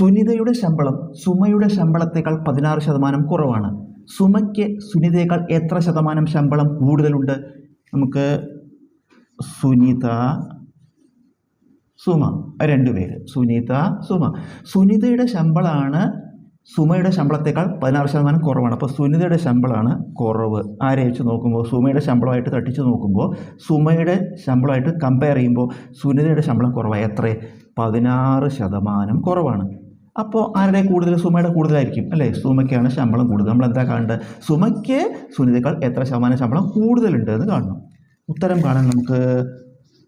സുനിതയുടെ ശമ്പളം സുമയുടെ ശമ്പളത്തേക്കാൾ 16% കുറവാണ്. സുമയ്ക്ക് സുനിതയേക്കാൾ എത്ര ശതമാനം ശമ്പളം കൂടുതലുണ്ട്? നമുക്ക് സുനിത, സുമ, രണ്ടുപേര്. സുനിത, സുമ. സുനിതയുടെ ശമ്പളമാണ് സുമയുടെ ശമ്പളത്തേക്കാൾ 16% കുറവാണ്. അപ്പോൾ സുനിതയുടെ ശമ്പളമാണ് കുറവ്. ആരെ വെച്ച് നോക്കുമ്പോൾ? സുമയുടെ ശമ്പളമായിട്ട് തട്ടിച്ച് നോക്കുമ്പോൾ സുമയുടെ ശമ്പളമായിട്ട് കമ്പയർ ചെയ്യുമ്പോൾ സുനിതയുടെ ശമ്പളം കുറവാണ്. എത്ര? 16% കുറവാണ്. അപ്പോൾ ആരുടെ കൂടുതൽ? സുമയുടെ കൂടുതലായിരിക്കും അല്ലേ? സുമയ്ക്കാണ് ശമ്പളം കൂടുതൽ. നമ്മൾ എന്താ കാണേണ്ടത്? സുമയ്ക്ക് സുനിതയേക്കാൾ എത്ര ശതമാനം ശമ്പളം കൂടുതലുണ്ട് എന്ന് കാണണം. ഉത്തരം കാണാൻ നമുക്ക്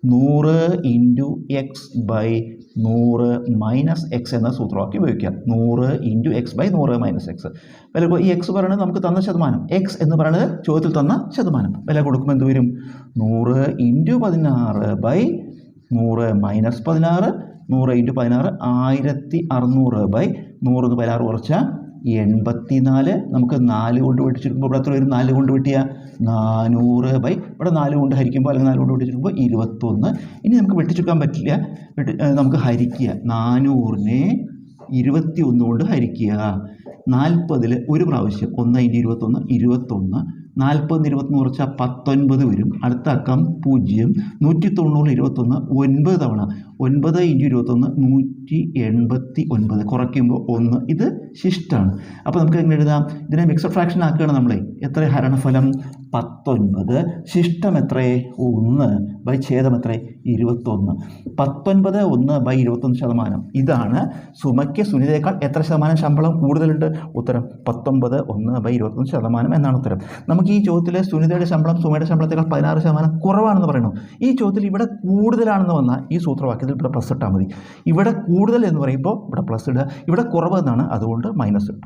100 × x/100 - x എന്ന സൂത്രവാക്യം ഉപയോഗിക്കാം. 100 × x/100 - x. വില ഈ എക്സ് പറയുന്നത് നമുക്ക് തന്ന ശതമാനം, എക്സ് എന്ന് പറയുന്നത് ചോദ്യത്തിൽ തന്ന ശതമാനം. വില കൊടുക്കുമ്പോൾ എന്ത് വരും? 100 × 16/100 - 16. 100 × 16 1600/100 എന്ന് 16 കുറച്ചാൽ 84. നമുക്ക് 4 കൊണ്ട് വെട്ടിച്ചെടുക്കുമ്പോൾ ഇവിടെ എത്ര വരും? 4 കൊണ്ട് വെട്ടിയ 400 ഇവിടെ 4 കൊണ്ട് ഹരിക്കുമ്പോൾ അല്ലെങ്കിൽ 4 കൊണ്ട് വെട്ടിച്ചെടുക്കുമ്പോൾ 21. ഇനി നമുക്ക് വെട്ടിച്ചെടുക്കാൻ പറ്റില്ല, നമുക്ക് ഹരിക്കുക. 400നെ 21 കൊണ്ട് ഹരിക്കുക. 40ൽ ഒരു പ്രാവശ്യം 1 × 21 21. 40 ന്ന് 21 കുറച്ചാൽ 19 വരും. അടുത്ത അക്കം 0. 190 21 9 തവണ. 9 × 21 189. കുറയ്ക്കുമ്പോൾ 1. ഇത് ശിഷ്ടാണ്. അപ്പോൾ നമുക്ക് എങ്ങനെ എഴുതാം? ഇതിനെ മിക്സഡ് ഫ്രാക്ഷൻ ആക്കുകയാണ് നമ്മളെ. എത്ര ഹരണഫലം? 19. ശിഷ്ടം എത്ര? 1 ഛേദം എത്ര? 21. 19/1/21%. ഇതാണ് സുമയ്ക്ക് സുനിതയേക്കാൾ എത്ര ശതമാനം ശമ്പളം കൂടുതലുണ്ട്? ഉത്തരം 19/1/21% എന്നാണ് ഉത്തരം. നമുക്ക് ഈ ചോദ്യത്തിലെ സുനിതയുടെ ശമ്പളം സുമയുടെ ശമ്പളത്തേക്കാൾ 16% കുറവാണെന്ന് പറയുന്നു. ഈ ചോദ്യത്തിൽ ഇവിടെ കൂടുതലാണെന്ന് വന്നാൽ ഈ സൂത്രവാക്യത്തിൽ ഇവിടെ പ്ലസ് ഇട്ടാൽ മതി. ഇവിടെ കൂടുതൽ എന്ന് പറയുമ്പോൾ ഇവിടെ പ്ലസ് ഇടുക, ഇവിടെ കുറവ് എന്നാണ്, അതുകൊണ്ട് മൈനസ് ഇട്ടു.